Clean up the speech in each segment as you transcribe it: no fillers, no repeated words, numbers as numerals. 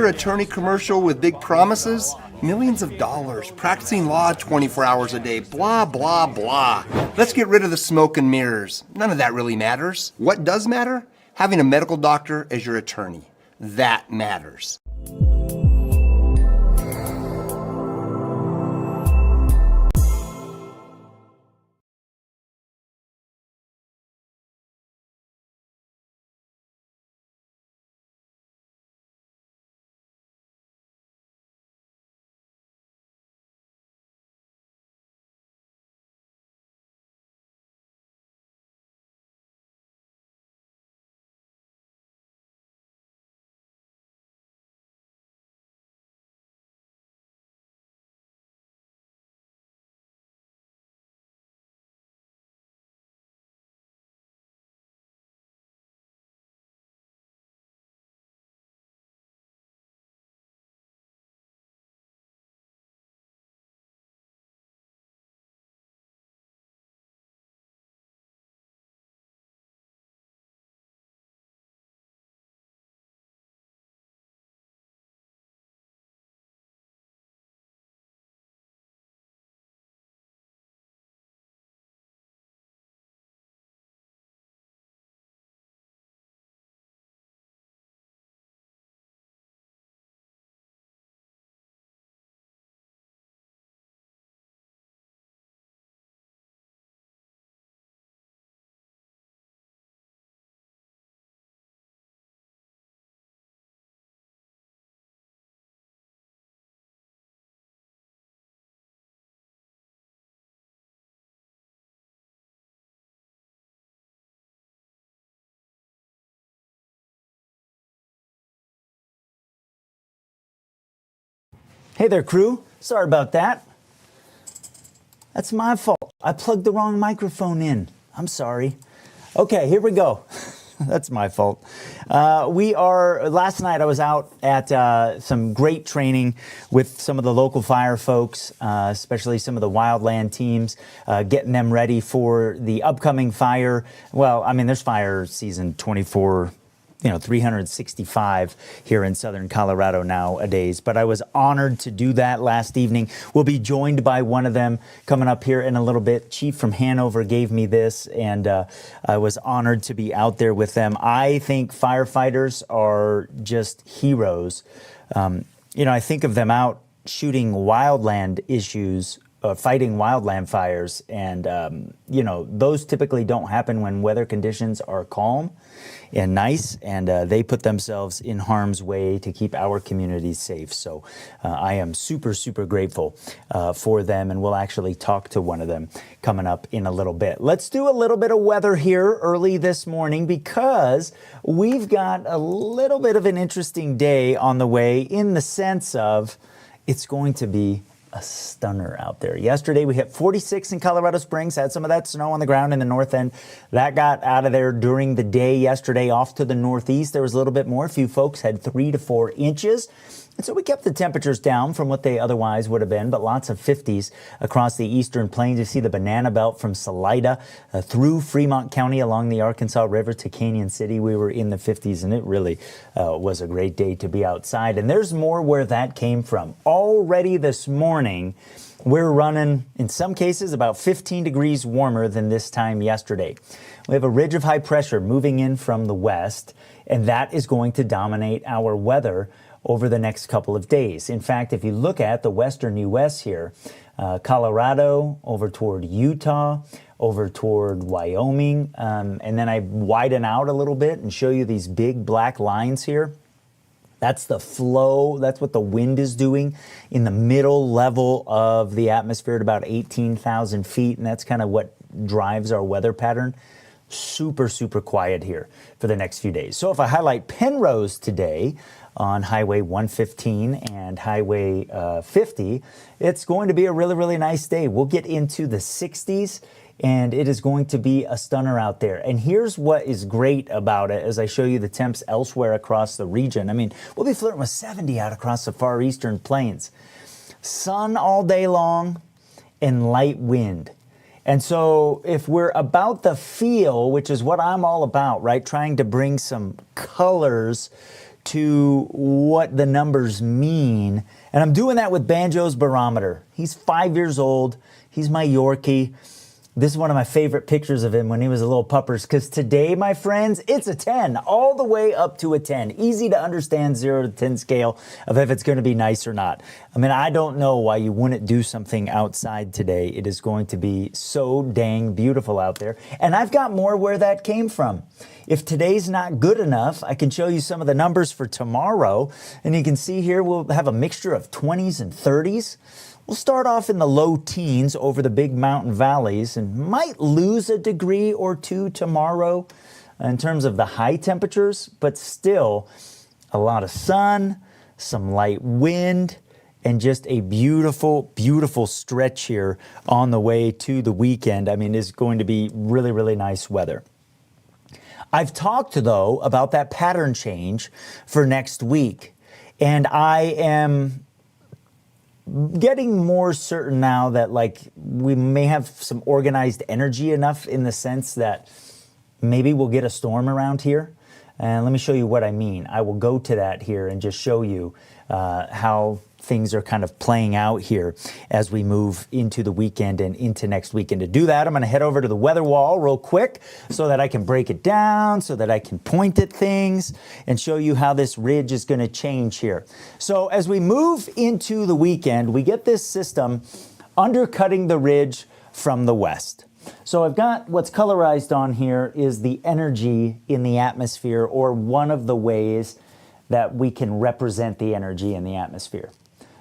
your attorney commercial with big promises? Millions of dollars, practicing law 24 hours a day, blah, blah, blah. Let's get rid of the smoke and mirrors. None of that really matters. What does matter? Having a medical doctor as your attorney. That matters. Hey there, crew. Sorry about that. That's my fault. I plugged the wrong microphone in. I'm sorry. Okay, here we go. That's my fault. Last night I was out at some great training with some of the local fire folks, especially some of the Wildland teams, getting them ready for the upcoming fire. Well, I mean, there's fire season 365 here in southern Colorado nowadays. But I was honored to do that last evening. We'll be joined by one of them coming up here in a little bit. Chief from Hanover gave me this, and I was honored to be out there with them. I think firefighters are just heroes. I think of them out shooting wildland issues, fighting wildland fires, and those typically don't happen when weather conditions are calm and nice, and they put themselves in harm's way to keep our communities safe. So I am super, super grateful for them, and we'll actually talk to one of them coming up in a little bit. Let's do a little bit of weather here early this morning, because we've got a little bit of an interesting day on the way, in the sense of it's going to be a stunner out there. Yesterday we hit 46 in Colorado Springs, had some of that snow on the ground in the north end. That got out of there during the day yesterday. Off to the northeast, there was a little bit more. A few folks had 3 to 4 inches. And so we kept the temperatures down from what they otherwise would have been, but lots of 50s across the eastern plains. You see the banana belt from Salida through Fremont County along the Arkansas River to Canyon City. We were in the 50s, and it really was a great day to be outside. And there's more where that came from. Already this morning, we're running, in some cases, about 15 degrees warmer than this time yesterday. We have a ridge of high pressure moving in from the west, and that is going to dominate our weather over the next couple of days. In fact, if you look at the western U.S. here, Colorado, over toward Utah, over toward Wyoming, and then I widen out a little bit and show you these big black lines here. That's the flow. That's what the wind is doing in the middle level of the atmosphere at about 18,000 feet, and that's kind of what drives our weather pattern. Super, super quiet here for the next few days. So if I highlight Penrose today on Highway 115 and Highway 50, it's going to be a really, really nice day. We'll get into the 60s, and it is going to be a stunner out there. And here's what is great about it as I show you the temps elsewhere across the region. I mean, we'll be flirting with 70 out across the far eastern plains. Sun all day long and light wind. And so if we're about the feel, which is what I'm all about, right, trying to bring some colors to what the numbers mean. And I'm doing that with Banjo's barometer. He's 5 years old. He's my Yorkie. This is one of my favorite pictures of him when he was a little puppers, because today, my friends, it's a 10, all the way up to a 10. Easy to understand 0 to 10 scale of if it's going to be nice or not. I mean, I don't know why you wouldn't do something outside today. It is going to be so dang beautiful out there. And I've got more where that came from. If today's not good enough, I can show you some of the numbers for tomorrow. And you can see here we'll have a mixture of 20s and 30s. We'll start off in the low teens over the big mountain valleys and might lose a degree or two tomorrow in terms of the high temperatures, but still a lot of sun, some light wind, and just a beautiful, beautiful stretch here on the way to the weekend. I mean, it's going to be really, really nice weather. I've talked, though, about that pattern change for next week, and I am getting more certain now that we may have some organized energy enough in the sense that maybe we'll get a storm around here. And let me show you what I mean. I will go to that here and just show you how things are kind of playing out here as we move into the weekend and into next weekend. To do that, I'm going to head over to the weather wall real quick so that I can break it down, so that I can point at things and show you how this ridge is going to change here. So as we move into the weekend, we get this system undercutting the ridge from the west. So I've got what's colorized on here is the energy in the atmosphere, or one of the ways that we can represent the energy in the atmosphere.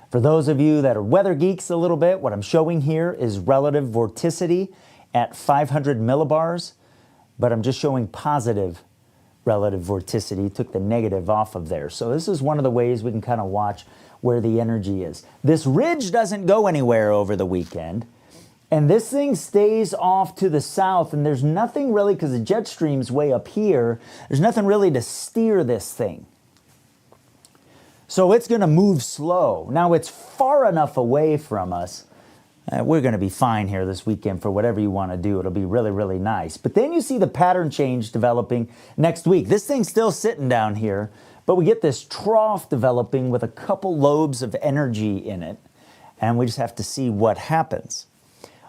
For those of you that are weather geeks a little bit, what I'm showing here is relative vorticity at 500 millibars, but I'm just showing positive relative vorticity, took the negative off of there. So this is one of the ways we can kind of watch where the energy is. This ridge doesn't go anywhere over the weekend, and this thing stays off to the south, and there's nothing really, because the jet stream's way up here, there's nothing really to steer this thing. So it's going to move slow. Now it's far enough away from us. We're going to be fine here this weekend for whatever you want to do. It'll be really, really nice. But then you see the pattern change developing next week. This thing's still sitting down here, but we get this trough developing with a couple lobes of energy in it, and we just have to see what happens.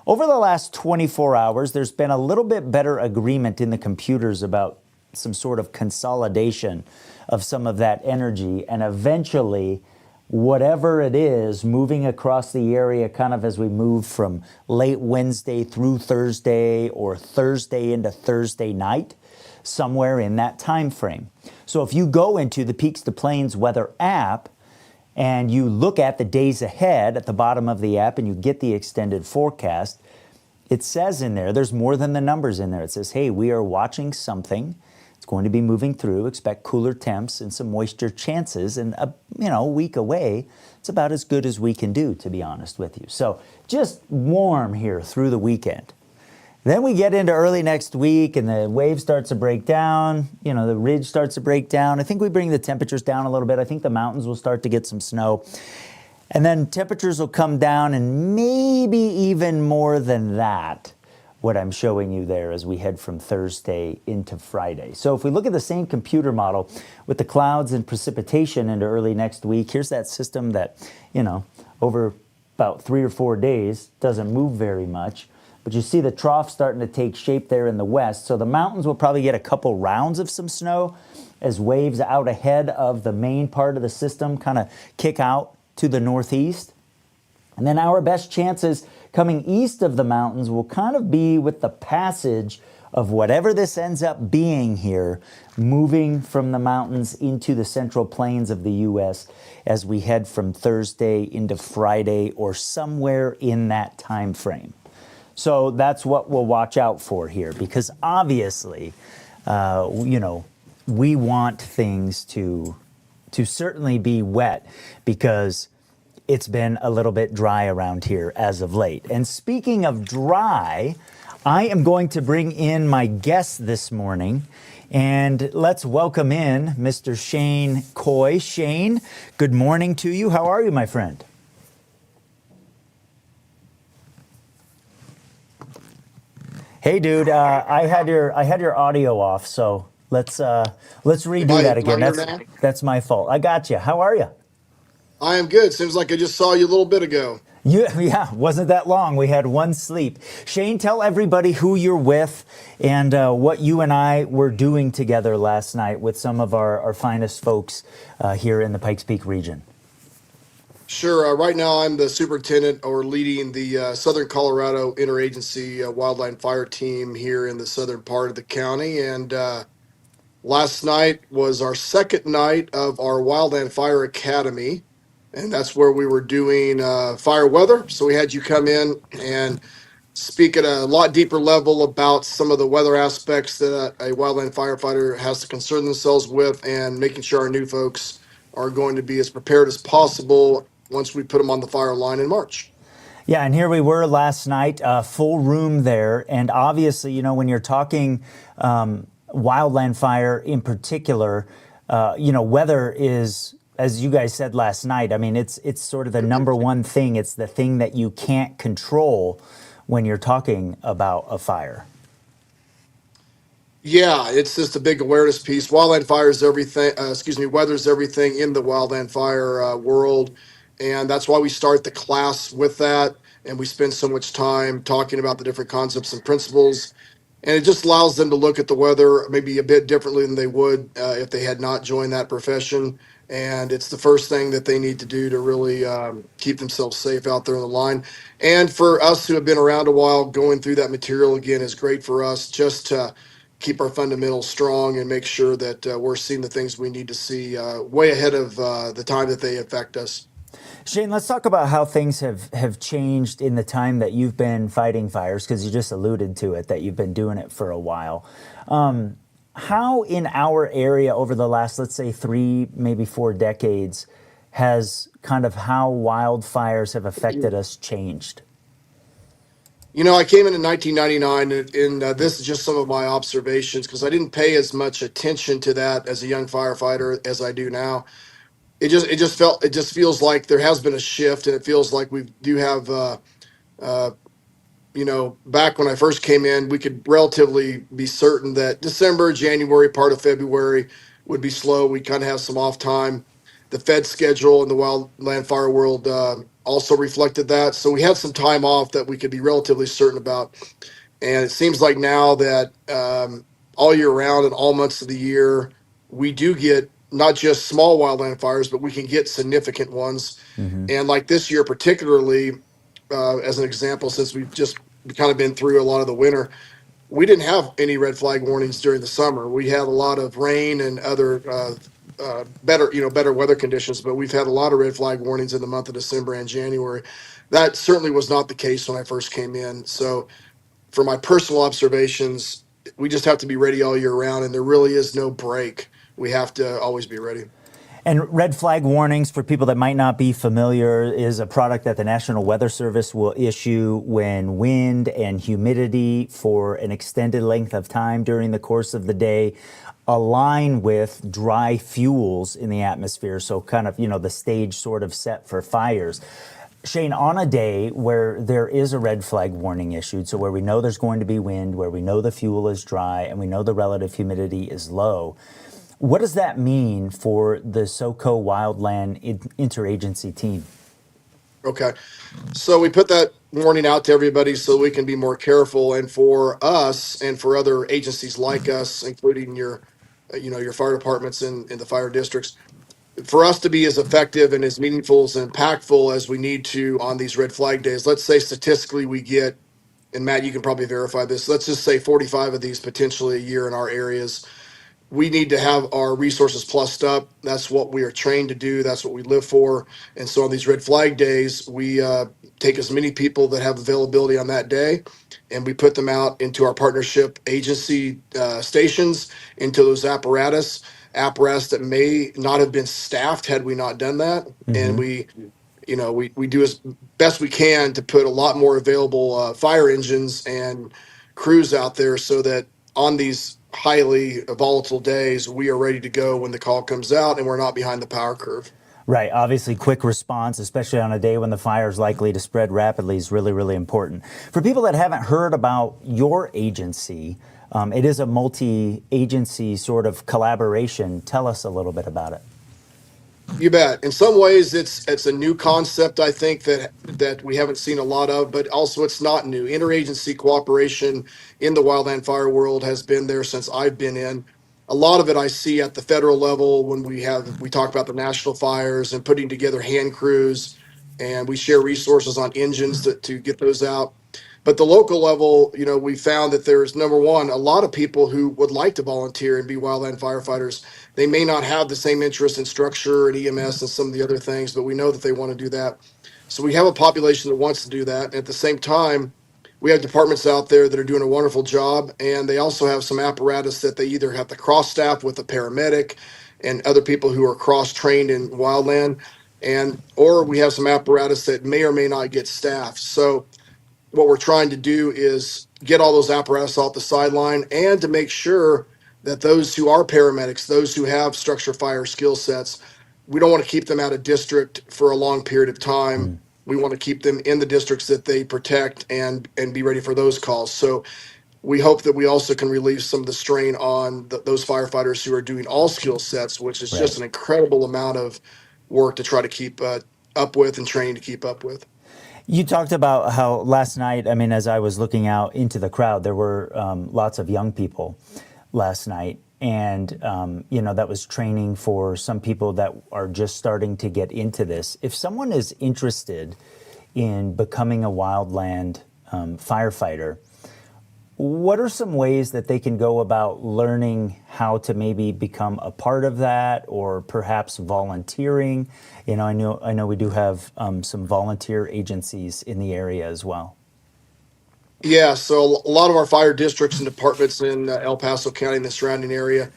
Over the last 24 hours, there's been a little bit better agreement in the computers about some sort of consolidation of some of that energy, and eventually whatever it is moving across the area kind of as we move from late Wednesday through Thursday, or Thursday into Thursday night, somewhere in that time frame. So if you go into the Peaks2Plains Weather app and you look at the days ahead at the bottom of the app and you get the extended forecast, it says in there, there's more than the numbers in there. It says, hey, we are watching something. It's going to be moving through. Expect cooler temps and some moisture chances. And a week away, it's about as good as we can do, to be honest with you. So just warm here through the weekend. Then we get into early next week and the wave starts to break down. The ridge starts to break down. I think we bring the temperatures down a little bit. I think the mountains will start to get some snow. And then temperatures will come down, and maybe even more than that, what I'm showing you there as we head from Thursday into Friday. So if we look at the same computer model with the clouds and precipitation into early next week, here's that system that, over about 3 or 4 days doesn't move very much. But you see the trough starting to take shape there in the west. So the mountains will probably get a couple rounds of some snow as waves out ahead of the main part of the system kind of kick out to the northeast. And then our best chances coming east of the mountains will kind of be with the passage of whatever this ends up being here, moving from the mountains into the central plains of the U.S. as we head from Thursday into Friday, or somewhere in that time frame. So that's what we'll watch out for here, because obviously, we want things to certainly be wet, because it's been a little bit dry around here as of late. And speaking of dry, I am going to bring in my guest this morning, and let's welcome in Mr. Shane Coy. Shane, good morning to you. How are you, my friend? Hey, dude, I had your audio off, so Let's redo that again. That's my fault. I got you. How are you? I am good. Seems like I just saw you a little bit ago. Yeah, wasn't that long. We had one sleep. Shane, tell everybody who you're with and what you and I were doing together last night with some of our finest folks here in the Pikes Peak region. Sure. Right now, I'm the superintendent or leading the Southern Colorado Interagency Wildland Fire Team here in the southern part of the county. And last night was our second night of our Wildland Fire Academy. And that's where we were doing fire weather. So we had you come in and speak at a lot deeper level about some of the weather aspects that a wildland firefighter has to concern themselves with, and making sure our new folks are going to be as prepared as possible once we put them on the fire line in March. Yeah, and here we were last night, full room there. And obviously, you know, when you're talking wildland fire in particular, you know, weather is, as you guys said last night, I mean, it's sort of the number one thing. It's the thing that you can't control when you're talking about a fire. Yeah, it's just a big awareness piece. Wildland fire is everything. Weather's everything in the wildland fire world, and that's why we start the class with that. And we spend so much time talking about the different concepts and principles, and it just allows them to look at the weather maybe a bit differently than they would if they had not joined that profession. And it's the first thing that they need to do to really keep themselves safe out there on the line. And for us who have been around a while, going through that material again is great for us, just to keep our fundamentals strong and make sure that we're seeing the things we need to see way ahead of the time that they affect us. Shane, let's talk about how things have changed in the time that you've been fighting fires, because you just alluded to it, that you've been doing it for a while. How in our area over the last, let's say, 3, maybe 4 decades, has kind of how wildfires have affected us changed? You know, I came in 1999, and this is just some of my observations because I didn't pay as much attention to that as a young firefighter as I do now. It just feels like there has been a shift, and it feels like we do have uh, you know, back when I first came in, we could relatively be certain that December, January, part of February would be slow. We kind of have some off time. The Fed schedule in the wildland fire world also reflected that. So we had some time off that we could be relatively certain about. And it seems like now that all year round and all months of the year, we do get not just small wildland fires, but we can get significant ones. Mm-hmm. And like this year, particularly, as an example, since we've just kind of been through a lot of the winter, we didn't have any red flag warnings during the summer. We had a lot of rain and other better weather conditions, but we've had a lot of red flag warnings in the month of December and January. That certainly was not the case when I first came in. So, for my personal observations, we just have to be ready all year round, and there really is no break. We have to always be ready. And red flag warnings, for people that might not be familiar, is a product that the National Weather Service will issue when wind and humidity for an extended length of time during the course of the day align with dry fuels in the atmosphere. So kind of, you know, the stage sort of set for fires. Shane, on a day where there is a red flag warning issued, so where we know there's going to be wind, where we know the fuel is dry, and we know the relative humidity is low, what does that mean for the SOCO Wildland Interagency team? Okay. So we put that warning out to everybody so we can be more careful. And for us and for other agencies like us, including your fire departments in the fire districts, for us to be as effective and as meaningful as impactful as we need to on these red flag days, let's say statistically we get, and Matt, you can probably verify this, let's just say 45 of these potentially a year in our areas. We need to have our resources plussed up. That's what we are trained to do. That's what we live for. And so on these red flag days, we take as many people that have availability on that day, and we put them out into our partnership agency stations, into those apparatus that may not have been staffed had we not done that. Mm-hmm. And we do as best we can to put a lot more available fire engines and crews out there so that on these highly volatile days, we are ready to go when the call comes out and we're not behind the power curve. Right. Obviously, quick response, especially on a day when the fire is likely to spread rapidly, is really, really important. For people that haven't heard about your agency, It is a multi-agency sort of collaboration. Tell us a little bit about it. You bet. In some ways, it's a new concept. I think that we haven't seen a lot of, but also it's not new. Interagency cooperation in the wildland fire world has been there since I've been in. A lot of it I see at the federal level when we talk about the national fires and putting together hand crews, and we share resources on engines to get those out. But the local level, we found that there's number one, a lot of people who would like to volunteer and be wildland firefighters. They may not have the same interest in structure and EMS and some of the other things, but we know that they want to do that. So we have a population that wants to do that. And at the same time, we have departments out there that are doing a wonderful job, and they also have some apparatus that they either have to cross staff with a paramedic and other people who are cross trained in wildland, and or we have some apparatus that may or may not get staffed. So what we're trying to do is get all those apparatus off the sideline and to make sure that those who are paramedics, those who have structure fire skill sets, we don't want to keep them out of district for a long period of time. We want to keep them in the districts that they protect and be ready for those calls. So we hope that we also can relieve some of the strain on those firefighters who are doing all skill sets, which is Right. just an incredible amount of work to try to keep up with and training to keep up with. You talked about how last night, I mean, as I was looking out into the crowd, there were lots of young people last night. And, that was training for some people that are just starting to get into this. If someone is interested in becoming a wildland firefighter, what are some ways that they can go about learning how to maybe become a part of that, or perhaps volunteering? I know we do have some volunteer agencies in the area as well. Yeah, so a lot of our fire districts and departments in El Paso County and the surrounding area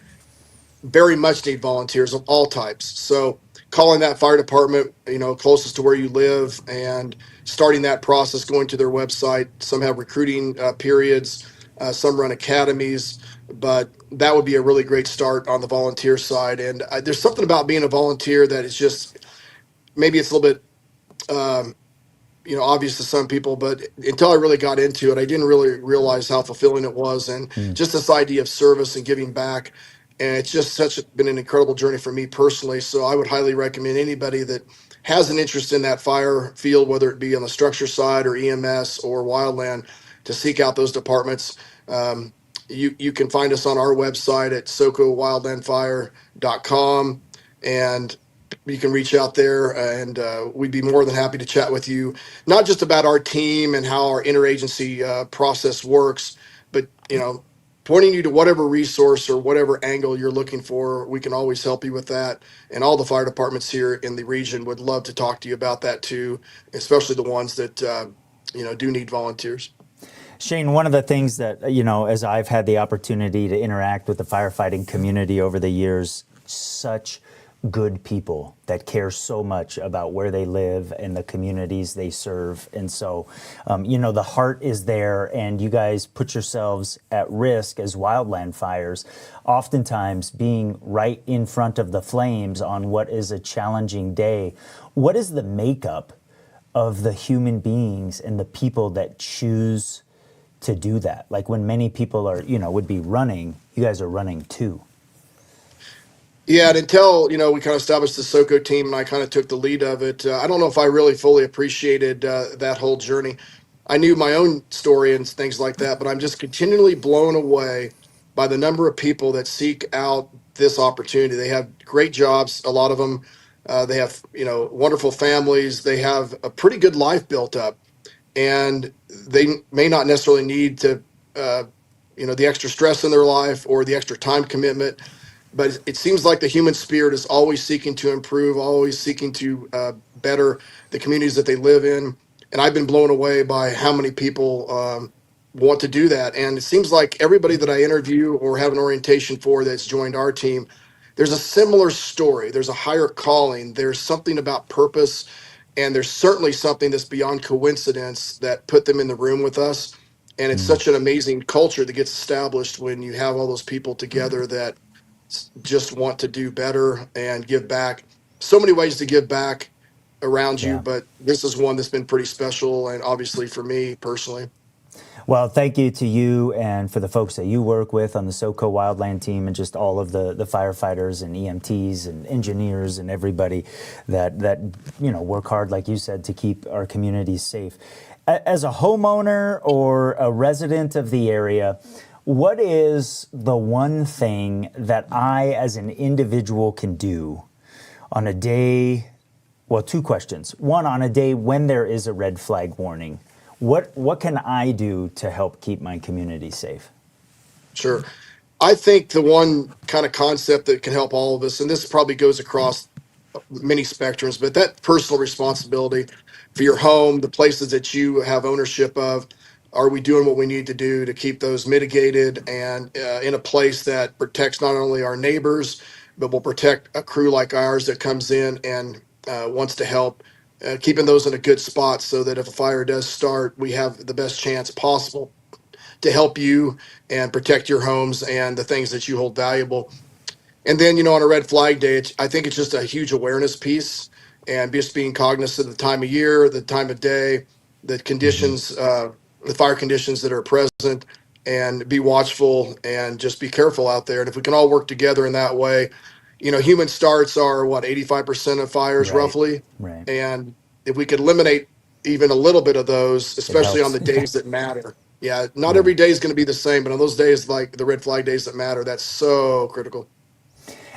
very much need volunteers of all types. So calling that fire department, closest to where you live, and starting that process, going to their website. Some have recruiting periods, some run academies, but that would be a really great start on the volunteer side. And there's something about being a volunteer that is just maybe it's a little bit obvious to some people, but until I really got into it, I didn't really realize how fulfilling it was, and just this idea of service and giving back. And it's just been an incredible journey for me personally. So I would highly recommend anybody that has an interest in that fire field, whether it be on the structure side or EMS or wildland, to seek out those departments. You can find us on our website at SOCOWildlandFire.com, and you can reach out there, and we'd be more than happy to chat with you, not just about our team and how our interagency process works, but pointing you to whatever resource or whatever angle you're looking for. We can always help you with that, and all the fire departments here in the region would love to talk to you about that too, especially the ones that do need volunteers. Shane, one of the things that, as I've had the opportunity to interact with the firefighting community over the years, such good people that care so much about where they live and the communities they serve. And so, the heart is there, and you guys put yourselves at risk as wildland fires, oftentimes being right in front of the flames on what is a challenging day. What is the makeup of the human beings and the people that choose to do that? Like when many people are, would be running, you guys are running too. Yeah, and until we kind of established the SOCO team, and I kind of took the lead of it. I don't know if I really fully appreciated that whole journey. I knew my own story and things like that, but I'm just continually blown away by the number of people that seek out this opportunity. They have great jobs, a lot of them. They have wonderful families. They have a pretty good life built up, and they may not necessarily need to, the extra stress in their life or the extra time commitment. But it seems like the human spirit is always seeking to improve, always seeking to better the communities that they live in. And I've been blown away by how many people want to do that. And it seems like everybody that I interview or have an orientation for that's joined our team, there's a similar story. There's a higher calling. There's something about purpose. And there's certainly something that's beyond coincidence that put them in the room with us. And it's such an amazing culture that gets established when you have all those people together that just want to do better and give back. So many ways to give back around you, Yeah. but this is one that's been pretty special, and obviously for me personally. Well, thank you to you and for the folks that you work with on the SOCO Wildland team and just all of the firefighters and EMTs and engineers and everybody that work hard, like you said, to keep our communities safe. As a homeowner or a resident of the area, what is the one thing that I as an individual can do on a day? Well, two questions. One, on a day when there is a red flag warning, what can I do to help keep my community safe? Sure. I think the one kind of concept that can help all of us, and this probably goes across many spectrums, but that personal responsibility for your home, the places that you have ownership of, are we doing what we need to do to keep those mitigated and in a place that protects not only our neighbors, but will protect a crew like ours that comes in and wants to help, keeping those in a good spot so that if a fire does start, we have the best chance possible to help you and protect your homes and the things that you hold valuable. And then, on a red flag day, I think it's just a huge awareness piece and just being cognizant of the time of year, the time of day, the Mm-hmm. conditions, the fire conditions that are present, and be watchful and just be careful out there. And if we can all work together in that way, human starts are what, 85% of fires Right, roughly. right. And if we could eliminate even a little bit of those, It especially on helps. the days that matter. Yeah, not Yeah. every day is going to be the same, but on those days, like the red flag days that matter, that's so critical.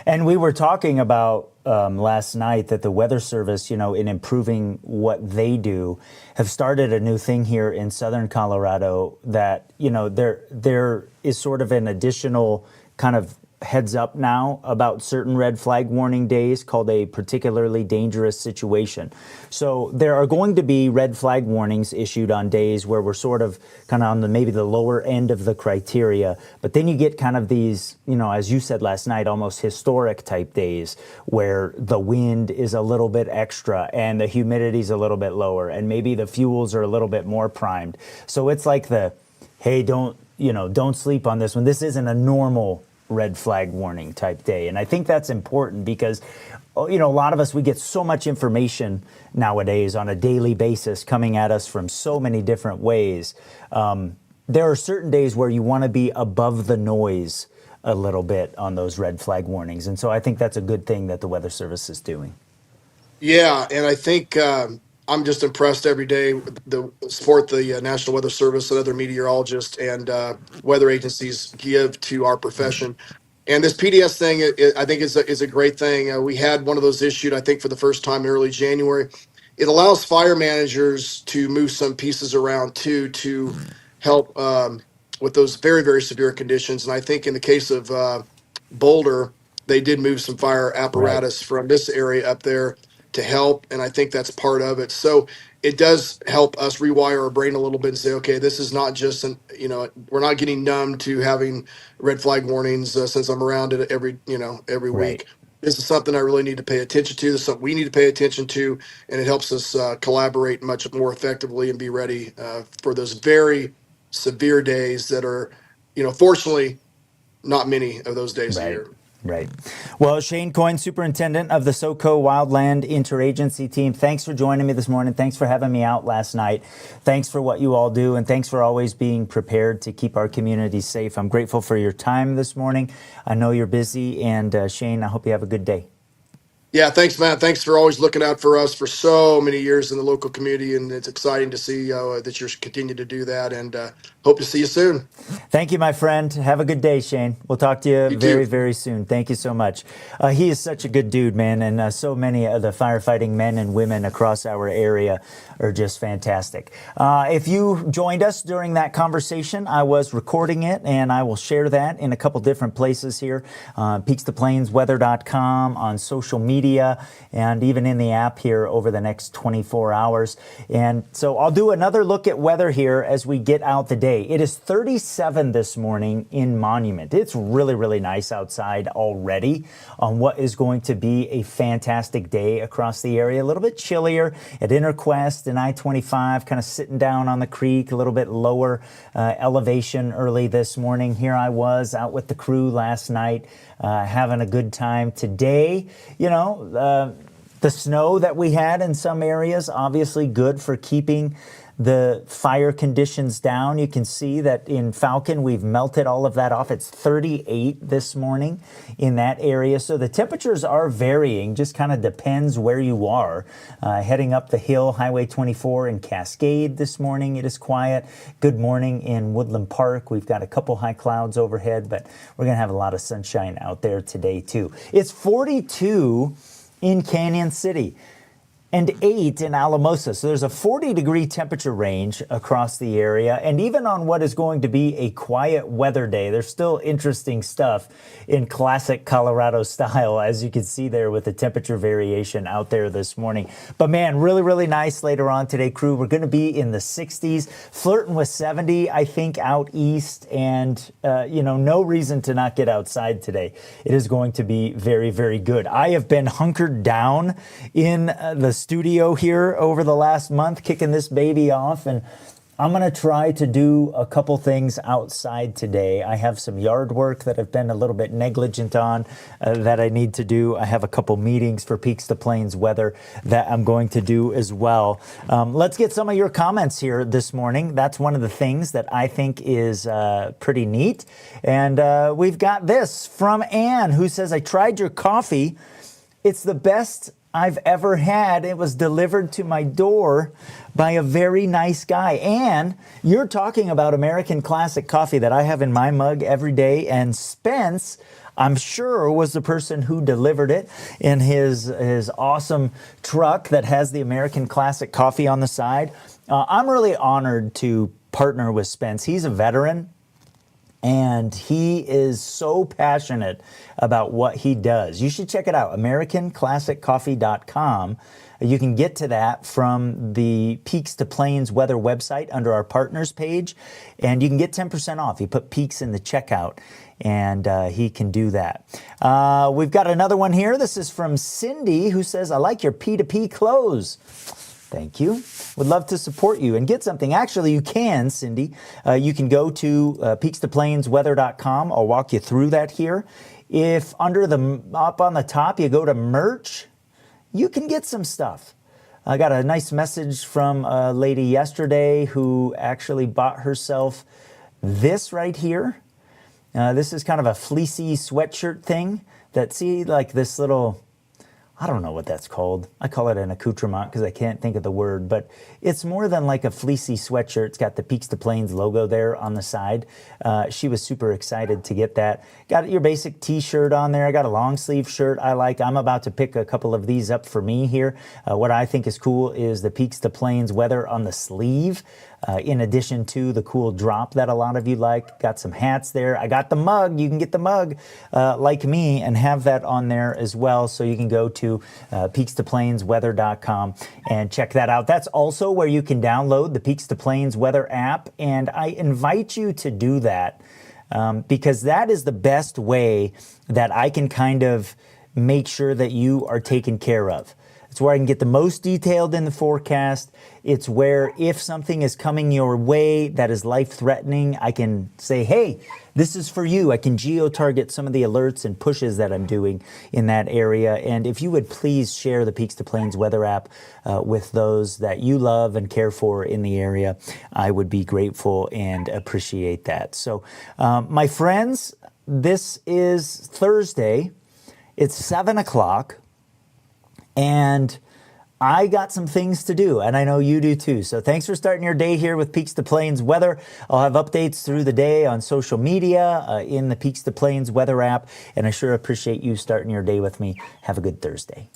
And we were talking about last night that the Weather Service, in improving what they do, have started a new thing here in Southern Colorado that, there is sort of an additional kind of heads up now about certain red flag warning days called a particularly dangerous situation. So there are going to be red flag warnings issued on days where we're sort of kind of on maybe the lower end of the criteria, but then you get kind of these, as you said last night, almost historic type days where the wind is a little bit extra and the humidity is a little bit lower and maybe the fuels are a little bit more primed. So it's like hey, don't sleep on this one. This isn't a normal red flag warning type day. And I think that's important because, a lot of us, we get so much information nowadays on a daily basis coming at us from so many different ways. There are certain days where you want to be above the noise a little bit on those red flag warnings. And so I think that's a good thing that the Weather Service is doing. Yeah, and I think I'm just impressed every day with the support the National Weather Service and other meteorologists and weather agencies give to our profession. And this PDS thing, I think, is a great thing. We had one of those issued, I think, for the first time in early January. It allows fire managers to move some pieces around too to help with those very, very severe conditions. And I think in the case of Boulder, they did move some fire Right, apparatus from this area up there to help, and I think that's part of it. So it does help us rewire our brain a little bit and say, okay, this is not just we're not getting numb to having red flag warnings since I'm around it every right. week. This is something I really need to pay attention to. This is something we need to pay attention to, and it helps us collaborate much more effectively and be ready for those very severe days that are, fortunately, not many of those days a Right, year. right. Well, Shane Coyne, Superintendent of the SOCO Wildland Interagency team, thanks for joining me this morning. Thanks for having me out last night. Thanks for what you all do, and thanks for always being prepared to keep our community safe. I'm grateful for your time this morning. I know you're busy, and Shane, I hope you have a good day. Yeah, thanks, Matt. Thanks for always looking out for us for so many years in the local community, and it's exciting to see that you're continue to do that. And hope to see you soon. Thank you, my friend. Have a good day, Shane. We'll talk to you You very, too. very soon. Thank you so much. He is such a good dude, man, and so many of the firefighting men and women across our area are just fantastic. If you joined us during that conversation, I was recording it, and I will share that in a couple different places here. Peaks2Plains Weather.com, on social media, and even in the app here over the next 24 hours. And so I'll do another look at weather here as we get out the day. It is 37 this morning in Monument. It's really, really nice outside already on what is going to be a fantastic day across the area. A little bit chillier at Interquest and I-25, kind of sitting down on the creek, a little bit lower elevation early this morning. Here I was out with the crew last night, having a good time. Today, The snow that we had in some areas, obviously good for keeping the fire conditions down. You can see that in Falcon, we've melted all of that off. It's 38 this morning in that area. So the temperatures are varying, just kind of depends where you are. Heading up the hill, Highway 24 in Cascade this morning, it is quiet. Good morning in Woodland Park. We've got a couple high clouds overhead, but we're going to have a lot of sunshine out there today too. It's 42 in Canyon City and 8 in Alamosa. So there's a 40-degree temperature range across the area. And even on what is going to be a quiet weather day, there's still interesting stuff in classic Colorado style, as you can see there with the temperature variation out there this morning. But man, really, really nice later on today, crew. We're going to be in the 60s, flirting with 70, I think, out east. And, no reason to not get outside today. It is going to be very, very good. I have been hunkered down in the studio here over the last month, kicking this baby off, and I'm going to try to do a couple things outside today. I have some yard work that I've been a little bit negligent on that I need to do. I have a couple meetings for Peaks2Plains Weather that I'm going to do as well. Let's get some of your comments here this morning. That's one of the things that I think is pretty neat. And we've got this from Ann, who says, I tried your coffee. It's the best I've ever had. It was delivered to my door by a very nice guy. And you're talking about American Classic coffee that I have in my mug every day. And Spence, I'm sure, was the person who delivered it in his awesome truck that has the American Classic coffee on the side. I'm really honored to partner with Spence. He's a veteran. And he is so passionate about what he does. You should check it out, AmericanClassicCoffee.com. You can get to that from the Peaks2Plains Weather website under our partners page, and you can get 10% off. You put Peaks in the checkout, and he can do that. We've got another one here. This is from Cindy, who says, I like your P2P clothes. Thank you. Would love to support you and get something. Actually, you can, Cindy. You can go to Peaks2PlainsWeather.com. I'll walk you through that here. If up on the top, you go to merch, you can get some stuff. I got a nice message from a lady yesterday who actually bought herself this right here. This is kind of a fleecy sweatshirt thing that, see, like this little, I don't know what that's called. I call it an accoutrement because I can't think of the word, but it's more than like a fleecy sweatshirt. It's got the Peaks2Plains logo there on the side. She was super excited to get that. Got your basic t-shirt on there. I got a long sleeve shirt I like. I'm about to pick a couple of these up for me here. What I think is cool is the Peaks2Plains Weather on the sleeve. In addition to the cool drop that a lot of you like. Got some hats there. I got the mug. You can get the mug like me and have that on there as well. So you can go to Peaks2PlainsWeather.com and check that out. That's also where you can download the Peaks2Plains Weather app. And I invite you to do that because that is the best way that I can kind of make sure that you are taken care of. It's where I can get the most detailed in the forecast. It's where if something is coming your way that is life-threatening, I can say, hey, this is for you. I can geo-target some of the alerts and pushes that I'm doing in that area. And if you would please share the Peaks2Plains Weather app with those that you love and care for in the area, I would be grateful and appreciate that. So, my friends, this is Thursday. It's 7 o'clock. And I got some things to do, and I know you do too. So thanks for starting your day here with Peaks2Plains Weather. I'll have updates through the day on social media, in the Peaks2Plains Weather app, and I sure appreciate you starting your day with me. Have a good Thursday.